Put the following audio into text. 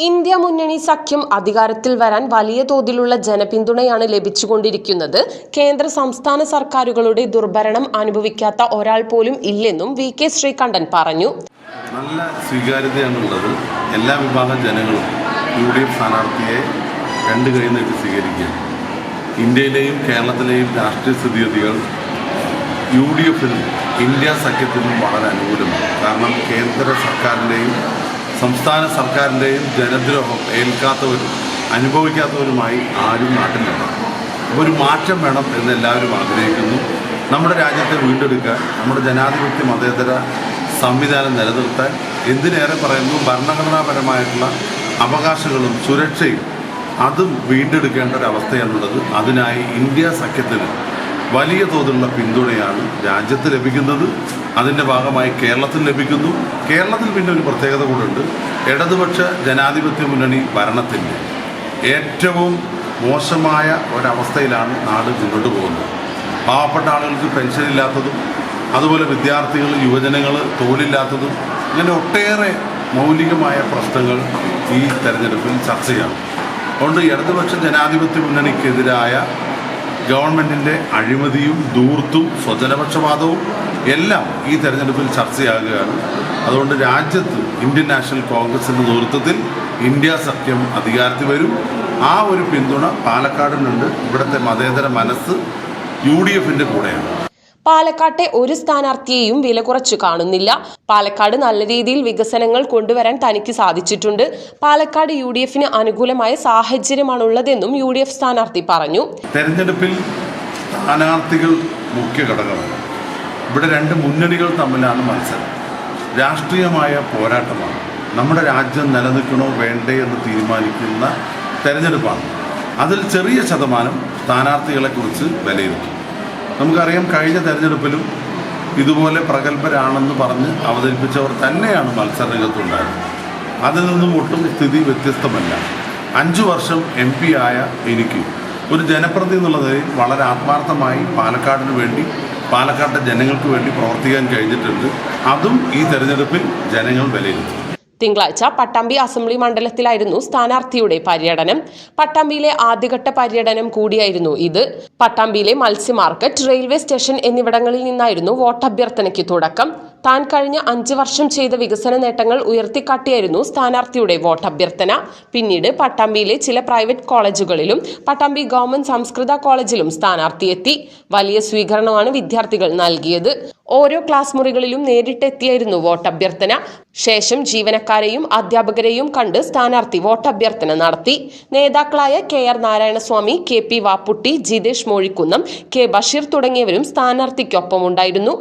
India മുന്നണി സഖ്യം അധികാരത്തിൽ വരാൻ വലിയ തോതിലുള്ള ജനപിന്തുണയാണ് ലഭിച്ചുകൊണ്ടിരിക്കുന്നത്. കേന്ദ്ര സംസ്ഥാന സർക്കാരുകളുടെ ദുർഭരണം അനുഭവിക്കാത്ത ഒരാൾ പോലും ഇല്ലെന്നും വി.കെ. ശ്രീകണ്ഠൻ പറഞ്ഞു. നല്ല സ്വീകാര്യതയാണുള്ളത്. എല്ലാ വിഭാഗം ജനങ്ങളും യു.ഡി.എഫ് സ്ഥാനാർത്ഥിയെ രണ്ട് കൈ നീട്ടി സ്വീകരിക്കുക. ഇന്ത്യയിലെയും കേരളത്തിലെയും രാഷ്ട്രീയ സ്ഥിതിഗതികൾ യു.ഡി.എഫിനും ഇന്ത്യ സഖ്യത്തിനും വളരെ അനുകൂലമാണ്. കാരണം കേന്ദ്ര സർക്കാരിൻ്റെയും സംസ്ഥാന സർക്കാരിൻ്റെയും ജനദ്രോഹം ഏൽക്കാത്തവരും അനുഭവിക്കാത്തവരുമായി ആരും നാട്ടിലുണ്ട്. അപ്പോൾ ഒരു മാറ്റം വേണം എന്ന് എല്ലാവരും ആഗ്രഹിക്കുന്നു. നമ്മുടെ രാജ്യത്തെ വീണ്ടെടുക്കാൻ, നമ്മുടെ ജനാധിപത്യ മതേതര സംവിധാനം നിലനിർത്താൻ, എന്തിനേറെ പറയുന്നു ഭരണഘടനാപരമായിട്ടുള്ള അവകാശങ്ങളും സുരക്ഷയും അതും വീണ്ടെടുക്കേണ്ട ഒരവസ്ഥയാണുള്ളത്. അതിനായി ഇന്ത്യ സഖ്യത്തിന് വലിയ തോതിലുള്ള പിന്തുണയാണ് രാജ്യത്ത് ലഭിക്കുന്നത്. അതിൻ്റെ ഭാഗമായി കേരളത്തിൽ ലഭിക്കുന്നു. കേരളത്തിൽ പിന്നെ ഒരു പ്രത്യേകത കൂടെയുണ്ട്. ഇടതുപക്ഷ ജനാധിപത്യ മുന്നണി ഭരണത്തിൻ്റെ ഏറ്റവും മോശമായ ഒരവസ്ഥയിലാണ് നാട് മുന്നോട്ട് പോകുന്നത്. പാവപ്പെട്ട ആളുകൾക്ക് പെൻഷൻ ഇല്ലാത്തതും, അതുപോലെ വിദ്യാർത്ഥികൾ, യുവജനങ്ങൾ തൊഴിലില്ലാത്തതും, ഇങ്ങനെ ഒട്ടേറെ മൗലികമായ പ്രശ്നങ്ങൾ ഈ തെരഞ്ഞെടുപ്പിൽ ചർച്ചയാണ്. അതുകൊണ്ട് ഇടതുപക്ഷ ജനാധിപത്യ മുന്നണിക്കെതിരായ ഗവൺമെൻറ്റിൻ്റെ അഴിമതിയും ധൂർത്തും സ്വജനപക്ഷപാതവും എല്ലാം ഈ തെരഞ്ഞെടുപ്പിൽ ചർച്ചയാകുകയാണ്. അതുകൊണ്ട് രാജ്യത്ത് ഇന്ത്യൻ നാഷണൽ കോൺഗ്രസിൻ്റെ നേതൃത്വത്തിൽ ഇന്ത്യ സഖ്യം അധികാരത്തിൽ വരും. ആ ഒരു പിന്തുണ പാലക്കാടിനുണ്ട്. ഇവിടുത്തെ മതേതര മനസ്സ് യു.ഡി.എഫിൻ്റെ കൂടെയാണ്. പാലക്കാട്ടെ ഒരു സ്ഥാനാർത്ഥിയെയും വില കുറച്ചു കാണുന്നില്ല. പാലക്കാട് നല്ല രീതിയിൽ വികസനങ്ങൾ കൊണ്ടുവരാൻ തനിക്ക് സാധിച്ചിട്ടുണ്ട്. പാലക്കാട് യു.ഡി.എഫിന് അനുകൂലമായ സാഹചര്യമാണുള്ളതെന്നും യു.ഡി.എഫ് സ്ഥാനാർത്ഥി പറഞ്ഞു. തെരഞ്ഞെടുപ്പിൽ സ്ഥാനാർത്ഥികൾ മുഖ്യ ഘടകമാണ്. ഇവിടെ രണ്ട് മുന്നണികൾ തമ്മിലാണ് മത്സരം. രാഷ്ട്രീയമായ പോരാട്ടമാണ്. നമ്മുടെ രാജ്യം നിലനിൽക്കണോ വേണ്ടേ എന്ന് തീരുമാനിക്കുന്ന തെരഞ്ഞെടുപ്പാണ്. അതിൽ ചെറിയ ശതമാനം സ്ഥാനാർത്ഥികളെക്കുറിച്ച് വിലയിരുത്തും. നമുക്കറിയാം, കഴിഞ്ഞ തെരഞ്ഞെടുപ്പിലും ഇതുപോലെ പ്രഗത്ഭരാണെന്ന് പറഞ്ഞ് അവതരിപ്പിച്ചവർ തന്നെയാണ് മത്സരരംഗത്തുണ്ടായത്. അതിൽ നിന്നും ഒട്ടും സ്ഥിതി വ്യത്യസ്തമല്ല. 5 വർഷം MP ആയ എനിക്ക് ഒരു ജനപ്രതിനിധി എന്നുള്ളത് വളരെ ആത്മാർത്ഥമായി പാലക്കാടിന് വേണ്ടി, പാലക്കാട്ടെ ജനങ്ങൾക്ക് വേണ്ടി പ്രവർത്തിക്കാൻ കഴിഞ്ഞിട്ടുണ്ട്. അതും ഈ തെരഞ്ഞെടുപ്പിൽ ജനങ്ങൾ വിലയിരുത്തും. തിങ്കളാഴ്ച പട്ടാമ്പി അസംബ്ലി മണ്ഡലത്തിലായിരുന്നു സ്ഥാനാർത്ഥിയുടെ പര്യടനം. പട്ടാമ്പിയിലെ ആദ്യഘട്ട പര്യടനം കൂടിയായിരുന്നു ഇത്. പട്ടാമ്പിയിലെ മത്സ്യ മാർക്കറ്റ്, റെയിൽവേ സ്റ്റേഷൻ എന്നിവിടങ്ങളിൽ നിന്നായിരുന്നു വോട്ടഭ്യർത്ഥനയ്ക്ക് തുടക്കം. താൻ കഴിഞ്ഞ 5 വർഷം ചെയ്ത വികസന നേട്ടങ്ങൾ ഉയർത്തിക്കാട്ടിയായിരുന്നു സ്ഥാനാർത്ഥിയുടെ വോട്ടഭ്യർത്ഥന. പിന്നീട് പട്ടാമ്പിയിലെ ചില പ്രൈവറ്റ് കോളേജുകളിലും പട്ടാമ്പി ഗവൺമെന്റ് സംസ്കൃത കോളേജിലും സ്ഥാനാർത്ഥിയെത്തി. വലിയ സ്വീകരണമാണ് വിദ്യാർത്ഥികൾ നൽകിയത്. ഓരോ ക്ലാസ് മുറികളിലും നേരിട്ടെത്തിയായിരുന്നു വോട്ടഭ്യർത്ഥന. ശേഷം ജീവനക്കാരെയും അധ്യാപകരെയും കണ്ട് സ്ഥാനാർത്ഥി വോട്ടഭ്യർത്ഥന നടത്തി. നേതാക്കളായ KR Narayanaswamy, KP Vapputty, Jithesh Mozhikkunnam, K Basheer തുടങ്ങിയവരും സ്ഥാനാർത്ഥിക്കൊപ്പമുണ്ടായിരുന്നു.